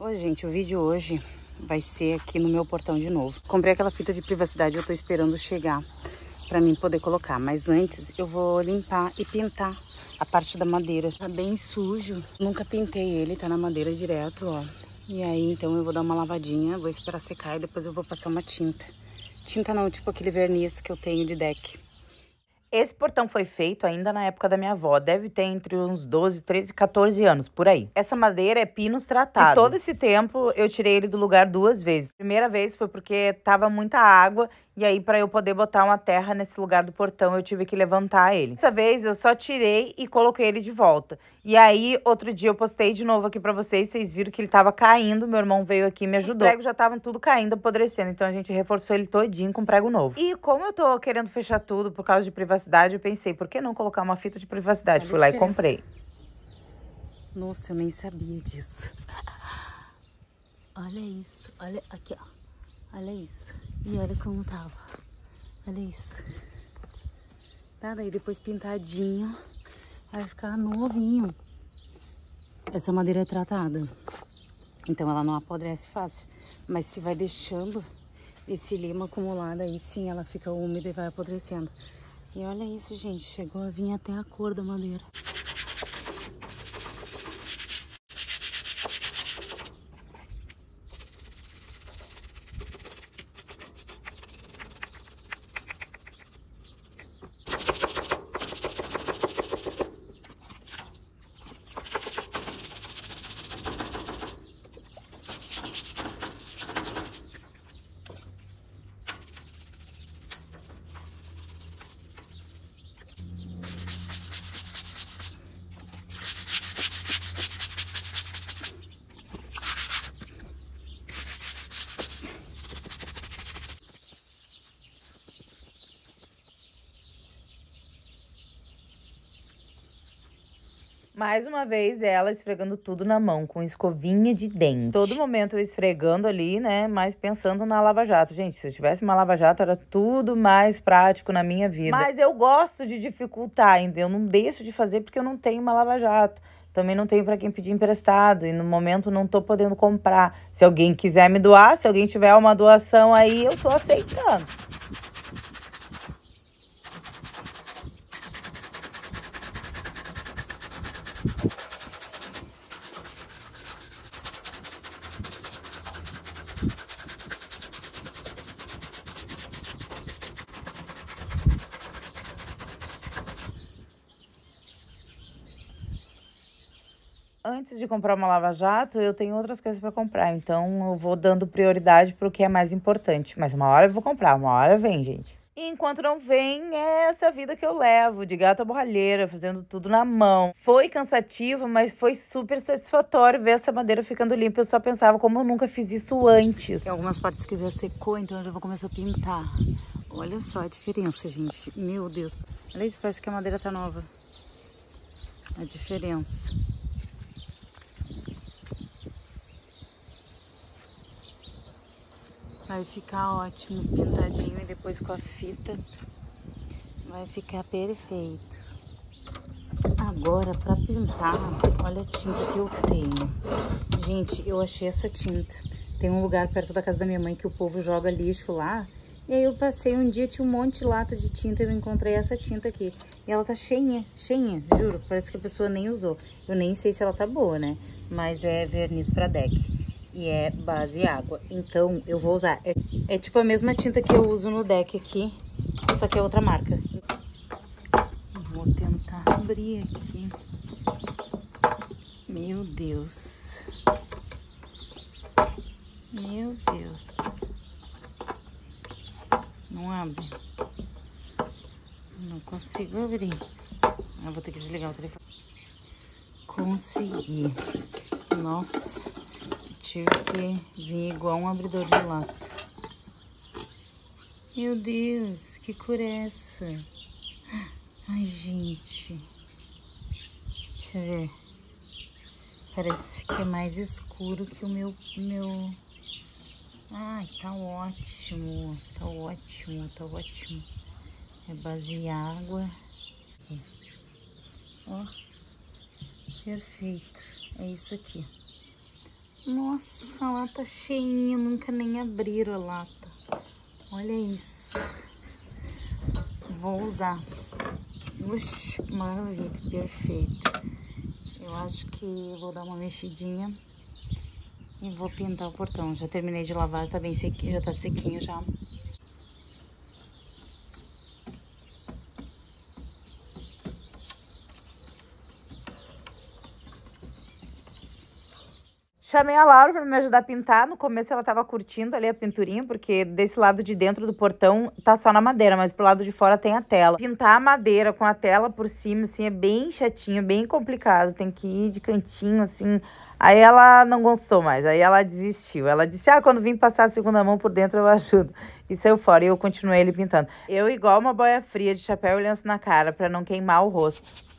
Ô, gente, o vídeo hoje vai ser aqui no meu portão de novo. Comprei aquela fita de privacidade, eu tô esperando chegar pra mim poder colocar. Mas antes eu vou limpar e pintar a parte da madeira. Tá bem sujo. Nunca pintei ele, tá na madeira direto, ó. E aí, então eu vou dar uma lavadinha, vou esperar secar e depois eu vou passar uma tinta. Tinta não, tipo aquele verniz que eu tenho de deck. Esse portão foi feito ainda na época da minha avó, deve ter entre uns 12, 13, 14 anos, por aí. Essa madeira é pinus tratado. E todo esse tempo eu tirei ele do lugar 2 vezes. Primeira vez foi porque tava muita água e aí para eu poder botar uma terra nesse lugar do portão eu tive que levantar ele. Dessa vez eu só tirei e coloquei ele de volta. E aí outro dia eu postei de novo aqui para vocês viram que ele tava caindo, meu irmão veio aqui e me ajudou. Os pregos já estavam tudo caindo, apodrecendo, então a gente reforçou ele todinho com prego novo. E como eu tô querendo fechar tudo por causa de privacidade, eu pensei, por que não colocar uma fita de privacidade? Fui lá e comprei. Nossa, eu nem sabia disso. Olha isso, olha aqui, ó. Olha isso. E olha como tava. Olha isso. Tá, daí depois pintadinho vai ficar novinho. Essa madeira é tratada, então ela não apodrece fácil. Mas se vai deixando esse limo acumulado, aí sim ela fica úmida e vai apodrecendo. E olha isso, gente, chegou a vir até a cor da madeira. Mais uma vez, ela esfregando tudo na mão, com escovinha de dente. Todo momento eu esfregando ali, né, mas pensando na lava-jato. Gente, se eu tivesse uma lava-jato, era tudo mais prático na minha vida. Mas eu gosto de dificultar, entendeu? Eu não deixo de fazer porque eu não tenho uma lava-jato. Também não tenho para quem pedir emprestado e no momento não tô podendo comprar. Se alguém quiser me doar, se alguém tiver uma doação aí, eu tô aceitando. Antes de comprar uma lava-jato, eu tenho outras coisas para comprar. Então, eu vou dando prioridade para o que é mais importante. Mas uma hora eu vou comprar, uma hora vem, gente. E enquanto não vem, é essa vida que eu levo, de gata borralheira, fazendo tudo na mão. Foi cansativo, mas foi super satisfatório ver essa madeira ficando limpa. Eu só pensava como eu nunca fiz isso antes. Tem algumas partes que já secou, então eu já vou começar a pintar. Olha só a diferença, gente. Meu Deus. Olha isso, parece que a madeira tá nova. A diferença. Vai ficar ótimo pintadinho e depois com a fita vai ficar perfeito. Agora para pintar, olha a tinta que eu tenho. Gente, eu achei essa tinta. Tem um lugar perto da casa da minha mãe que o povo joga lixo lá. E aí eu passei um dia, tinha um monte de lata de tinta e eu encontrei essa tinta aqui. E ela tá cheinha, cheinha, juro. Parece que a pessoa nem usou. Eu nem sei se ela tá boa, né? Mas é verniz para deck. E é base água. Então eu vou usar. É tipo a mesma tinta que eu uso no deck aqui, só que é outra marca. Vou tentar abrir aqui. Meu Deus. Meu Deus. Não abre. Não consigo abrir. Eu vou ter que desligar o telefone. Consegui. Nossa. Tive que vir igual um abridor de lata. Meu Deus, que cor é essa? Ai, gente. Deixa eu ver. Parece que é mais escuro que o meu... Ai, tá ótimo. Tá ótimo, tá ótimo. É base água. Aqui. Ó. Perfeito. É isso aqui. Nossa, a lata cheinha, nunca nem abriram a lata. Olha isso. Vou usar. Uxi, que maravilha, perfeito. Eu acho que vou dar uma mexidinha e vou pintar o portão. Já terminei de lavar, tá bem sequinho, já tá sequinho já. Chamei a Laura para me ajudar a pintar. No começo ela tava curtindo ali a pinturinha, porque desse lado de dentro do portão tá só na madeira, mas pro lado de fora tem a tela. Pintar a madeira com a tela por cima, assim, é bem chatinho, bem complicado. Tem que ir de cantinho, assim. Aí ela não gostou mais, aí ela desistiu. Ela disse, quando vim passar a segunda mão por dentro eu ajudo. E saiu fora, e eu continuei ele pintando. Eu igual uma boia fria, de chapéu e lenço na cara, para não queimar o rosto.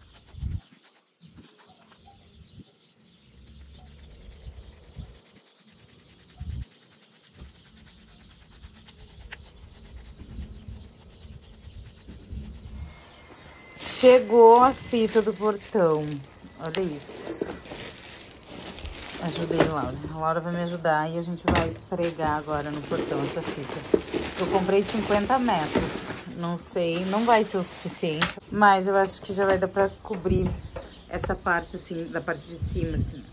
Chegou a fita do portão. Olha isso. Ajudei a Laura. A Laura vai me ajudar e a gente vai pregar agora no portão essa fita. Eu comprei 50 metros. Não sei, não vai ser o suficiente. Mas eu acho que já vai dar pra cobrir essa parte assim, da parte de cima, assim.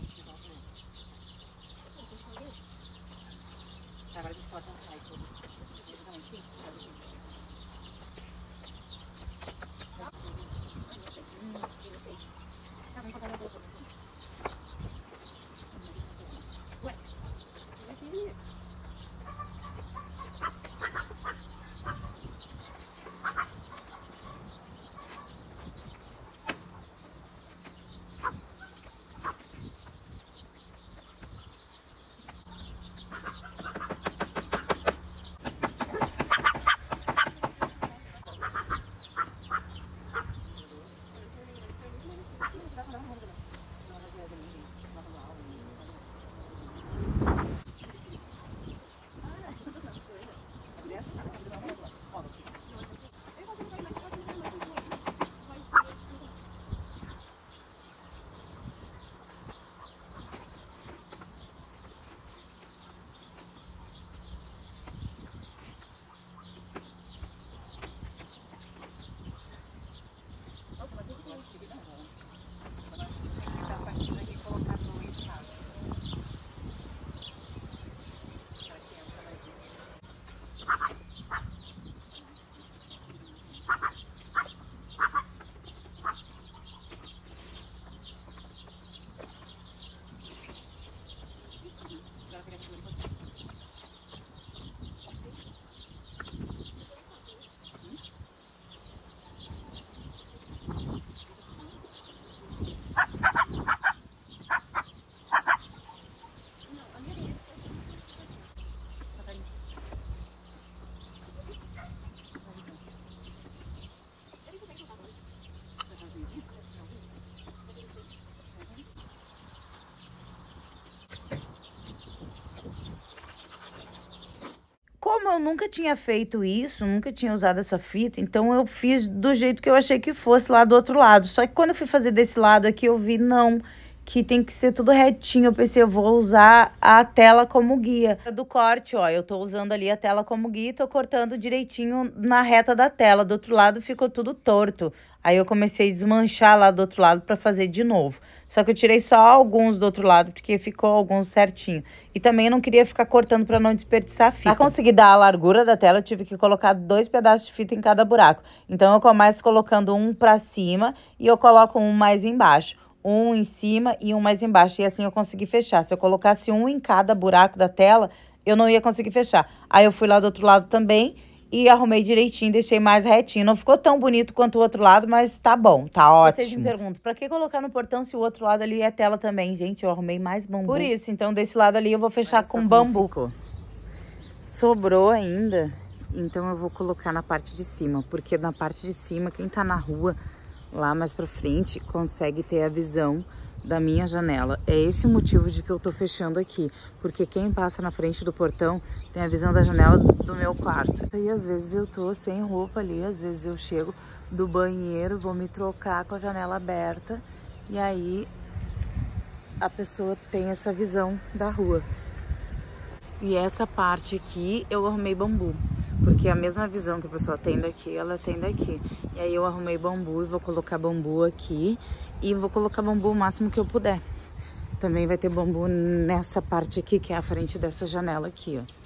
Como eu nunca tinha feito isso, nunca tinha usado essa fita, então eu fiz do jeito que eu achei que fosse lá do outro lado. Só que quando eu fui fazer desse lado aqui, eu vi, não, que tem que ser tudo retinho. Eu pensei, eu vou usar a tela como guia. Do corte, ó, eu tô usando ali a tela como guia e tô cortando direitinho na reta da tela. Do outro lado ficou tudo torto. Aí eu comecei a desmanchar lá do outro lado para fazer de novo. Só que eu tirei só alguns do outro lado, porque ficou alguns certinho. E também eu não queria ficar cortando para não desperdiçar a fita. Para conseguir dar a largura da tela, eu tive que colocar 2 pedaços de fita em cada buraco. Então eu começo colocando um para cima e eu coloco um mais embaixo. Um em cima e um mais embaixo. E assim eu consegui fechar. Se eu colocasse um em cada buraco da tela, eu não ia conseguir fechar. Aí eu fui lá do outro lado também e arrumei direitinho, deixei mais retinho. Não ficou tão bonito quanto o outro lado, mas tá bom, tá ótimo. Vocês me perguntam, pra que colocar no portão se o outro lado ali é tela também? Gente, eu arrumei mais bambu. Por isso, então desse lado ali eu vou fechar com bambu. Ficou. Sobrou ainda, então eu vou colocar na parte de cima, porque na parte de cima, quem tá na rua, lá mais pra frente, consegue ter a visão da minha janela. É esse o motivo de que eu tô fechando aqui, porque quem passa na frente do portão tem a visão da janela do meu quarto. E às vezes eu tô sem roupa ali, às vezes eu chego do banheiro, vou me trocar com a janela aberta e aí a pessoa tem essa visão da rua. E essa parte aqui eu arrumei bambu, porque a mesma visão que a pessoa tem daqui, ela tem daqui. E aí eu arrumei bambu e vou colocar bambu aqui e vou colocar bambu o máximo que eu puder. Também vai ter bambu nessa parte aqui, que é a frente dessa janela aqui, ó.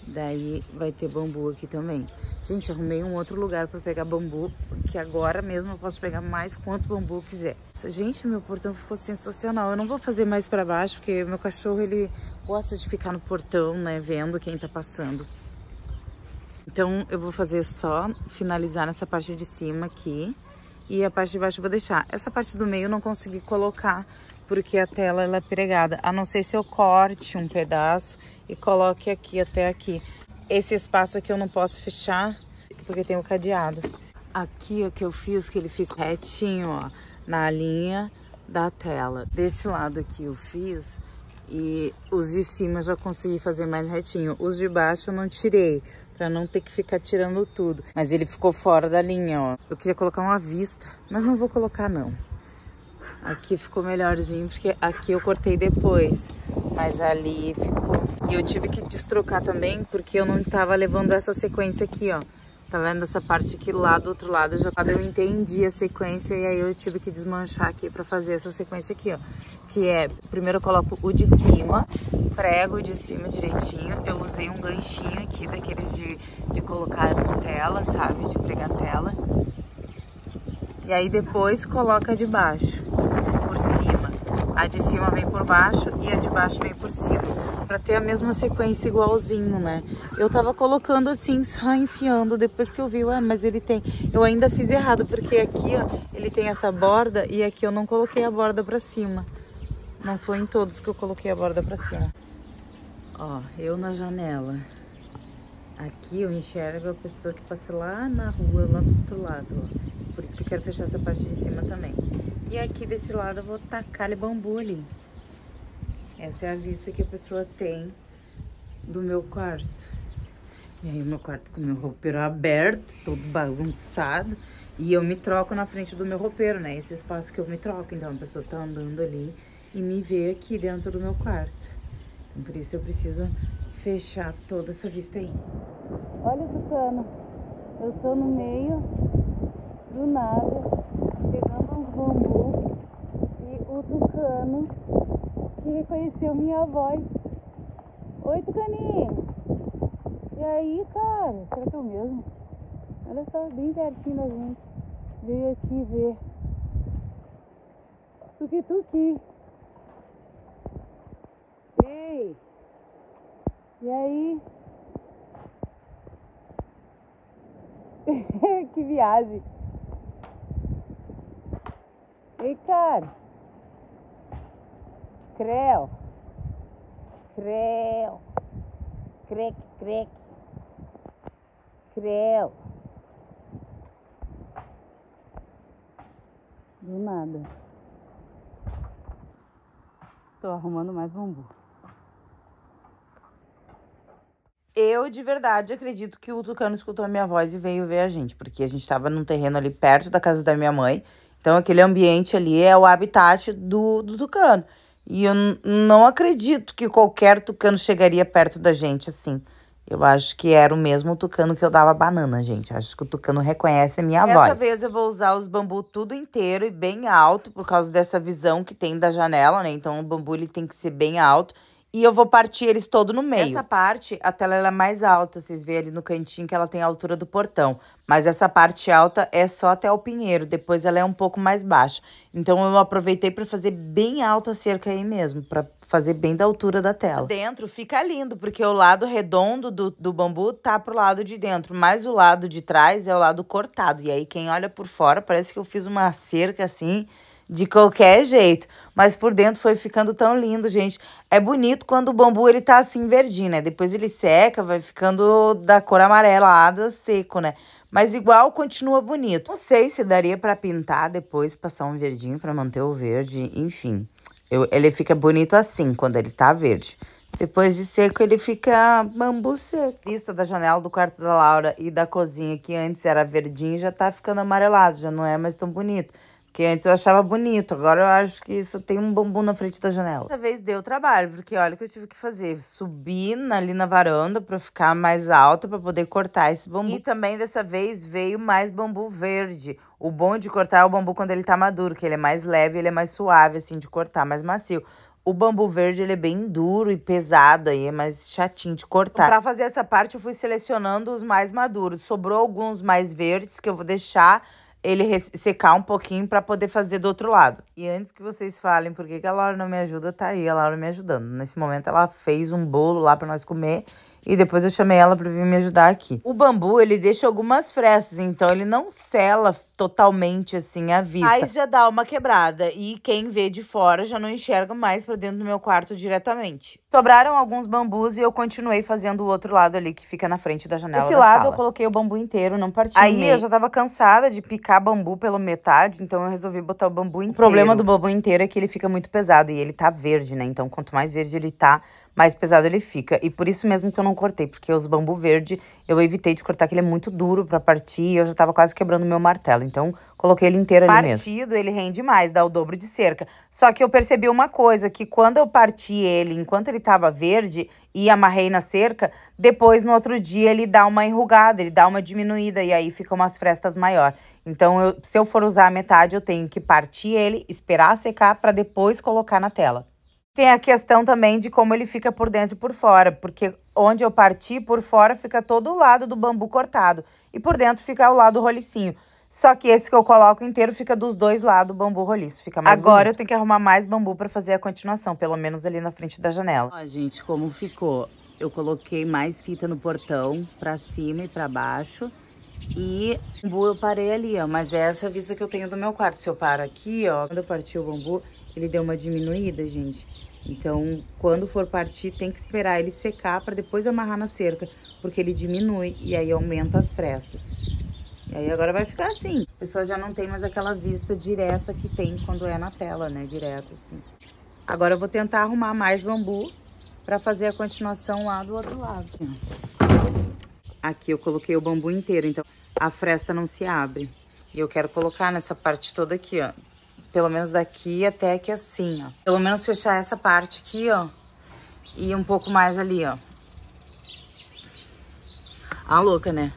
Daí vai ter bambu aqui também. Gente, arrumei um outro lugar para pegar bambu, porque agora mesmo eu posso pegar mais quantos bambu eu quiser. Gente, meu portão ficou sensacional. Eu não vou fazer mais para baixo, porque meu cachorro, ele gosta de ficar no portão, né, vendo quem tá passando. Então eu vou fazer só finalizar nessa parte de cima aqui, e a parte de baixo eu vou deixar. Essa parte do meio eu não consegui colocar, porque a tela ela é pregada, a não ser se eu corte um pedaço e coloque aqui até aqui. Esse espaço aqui eu não posso fechar, porque tem o cadeado. Aqui o que eu fiz, que ele fica retinho, ó, na linha da tela. Desse lado aqui eu fiz, e os de cima eu já consegui fazer mais retinho. Os de baixo eu não tirei, pra não ter que ficar tirando tudo. Mas ele ficou fora da linha, ó. Eu queria colocar uma vista, mas não vou colocar não. Aqui ficou melhorzinho, porque aqui eu cortei depois, mas ali ficou. E eu tive que destrocar também, porque eu não tava levando essa sequência aqui, ó. Tá vendo essa parte aqui lá do outro lado? Eu entendi a sequência e aí eu tive que desmanchar aqui pra fazer essa sequência aqui, ó. Que é, primeiro eu coloco o de cima, prego o de cima direitinho. Eu usei um ganchinho aqui, daqueles de colocar na tela, sabe? De pregar tela. E aí depois coloca a de baixo, por cima. A de cima vem por baixo e a de baixo vem por cima. Pra ter a mesma sequência igualzinho, né? Eu tava colocando assim, só enfiando. Depois que eu vi, ué, mas ele tem... Eu ainda fiz errado, porque aqui, ó, ele tem essa borda e aqui eu não coloquei a borda pra cima. Não foi em todos que eu coloquei a borda pra cima. Ó, eu na janela. Aqui eu enxergo a pessoa que passa lá na rua, lá do outro lado, ó. Por isso que eu quero fechar essa parte de cima também. E aqui desse lado eu vou tacar bambu ali. Essa é a vista que a pessoa tem do meu quarto. E aí o meu quarto com o meu roupeiro aberto, todo bagunçado. E eu me troco na frente do meu roupeiro, né? Esse espaço que eu me troco. Então a pessoa tá andando ali e me vê aqui dentro do meu quarto. Então por isso eu preciso fechar toda essa vista aí. Olha o tucano. Eu tô no meio do nada, pegando uns bambu, e o tucano que reconheceu minha voz. Oi, tucaninho! E aí, cara? Será que é o mesmo? Olha só, bem pertinho da gente. Veio aqui ver. Tuki-tuki! Ei! E aí? Que viagem! Ei, cara! Creu! Creu! Crec, crec! Creu! Do nada. Tô arrumando mais bambu. Eu, de verdade, acredito que o tucano escutou a minha voz e veio ver a gente. Porque a gente tava num terreno ali perto da casa da minha mãe. Então, aquele ambiente ali é o habitat do tucano. E eu não acredito que qualquer tucano chegaria perto da gente assim. Eu acho que era o mesmo tucano que eu dava banana, gente. Acho que o tucano reconhece a minha voz. Dessa vez eu vou usar os bambu tudo inteiro e bem alto, por causa dessa visão que tem da janela, né? Então, o bambu ele tem que ser bem alto. E eu vou partir eles todo no meio. Essa parte, a tela ela é mais alta, vocês veem ali no cantinho que ela tem a altura do portão. Mas essa parte alta é só até o pinheiro, depois ela é um pouco mais baixa. Então eu aproveitei para fazer bem alta a cerca aí mesmo, para fazer bem da altura da tela. Dentro fica lindo, porque o lado redondo do bambu tá pro lado de dentro, mas o lado de trás é o lado cortado. E aí quem olha por fora parece que eu fiz uma cerca assim... de qualquer jeito, mas por dentro foi ficando tão lindo, gente. É bonito quando o bambu ele tá assim verdinho, né? Depois ele seca, vai ficando da cor amarelada, seco, né? Mas igual continua bonito. Não sei se daria pra pintar depois, passar um verdinho pra manter o verde, enfim. Ele fica bonito assim, quando ele tá verde. Depois de seco, ele fica bambu seco. A vista da janela do quarto da Laura e da cozinha, que antes era verdinho, já tá ficando amarelado, já não é mais tão bonito. Que antes eu achava bonito, agora eu acho que isso tem um bambu na frente da janela. Dessa vez deu trabalho, porque olha o que eu tive que fazer. Subir ali na varanda pra ficar mais alta, pra poder cortar esse bambu. E também dessa vez veio mais bambu verde. O bom de cortar é o bambu quando ele tá maduro, que ele é mais leve, ele é mais suave, assim, de cortar, mais macio. O bambu verde, ele é bem duro e pesado, aí é mais chatinho de cortar. Pra fazer essa parte, eu fui selecionando os mais maduros. Sobrou alguns mais verdes, que eu vou deixar ele secar um pouquinho pra poder fazer do outro lado. E antes que vocês falem por que a Laura não me ajuda, tá aí a Laura me ajudando. Nesse momento, ela fez um bolo lá pra nós comer. E depois eu chamei ela pra vir me ajudar aqui. O bambu, ele deixa algumas frestas, então ele não sela totalmente assim à vista. Aí já dá uma quebrada e quem vê de fora já não enxerga mais pra dentro do meu quarto diretamente. Sobraram alguns bambus e eu continuei fazendo o outro lado ali que fica na frente da janela da sala. Esse lado eu coloquei o bambu inteiro, não partiu. Aí eu já tava cansada de picar bambu pela metade, então eu resolvi botar o bambu inteiro. O problema do bambu inteiro é que ele fica muito pesado e ele tá verde, né? Então quanto mais verde ele tá, mais pesado ele fica. E por isso mesmo que eu não cortei, porque os bambu verde eu evitei de cortar, que ele é muito duro pra partir e eu já tava quase quebrando o meu martelo. Então, coloquei ele inteiro ali mesmo. Partido, ele rende mais, dá o dobro de cerca. Só que eu percebi uma coisa, que quando eu parti ele, enquanto ele tava verde e amarrei na cerca, depois no outro dia ele dá uma enrugada, ele dá uma diminuída e aí fica umas frestas maior. Então, se eu for usar a metade, eu tenho que partir ele, esperar secar pra depois colocar na tela. Tem a questão também de como ele fica por dentro e por fora, porque onde eu parti, por fora fica todo o lado do bambu cortado e por dentro fica o lado rolicinho. Só que esse que eu coloco inteiro fica dos dois lados o bambu roliço, fica mais bonito. Agora eu tenho que arrumar mais bambu pra fazer a continuação, pelo menos ali na frente da janela. Ó, gente, como ficou? Eu coloquei mais fita no portão, pra cima e pra baixo. E o bambu eu parei ali, ó, mas é essa vista que eu tenho do meu quarto. Se eu paro aqui, ó, quando eu parti o bambu, ele deu uma diminuída, gente. Então, quando for partir, tem que esperar ele secar para depois amarrar na cerca, porque ele diminui e aí aumenta as frestas. E aí agora vai ficar assim. A pessoa já não tem mais aquela vista direta que tem quando é na tela, né? Direto, assim. Agora eu vou tentar arrumar mais bambu para fazer a continuação lá do outro lado. Assim, ó. Aqui eu coloquei o bambu inteiro, então a fresta não se abre. E eu quero colocar nessa parte toda aqui, ó. Pelo menos daqui até aqui assim, ó. Pelo menos fechar essa parte aqui, ó. E um pouco mais ali, ó. Ah, louca, né?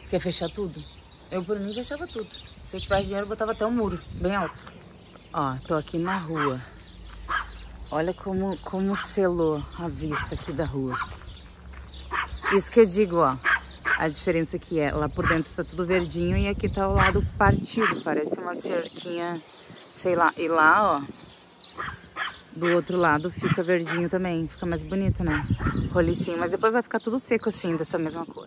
Quer fechar tudo? Eu, por mim, fechava tudo. Se eu tivesse dinheiro, eu botava até um muro, bem alto. Ó, tô aqui na rua. Olha como selou a vista aqui da rua. Isso que eu digo, ó. A diferença aqui é, lá por dentro tá tudo verdinho e aqui tá o lado partido. Parece uma cerquinha... Sei lá, e lá, ó, do outro lado fica verdinho também, fica mais bonito, né? Rolicinho, mas depois vai ficar tudo seco assim, dessa mesma cor.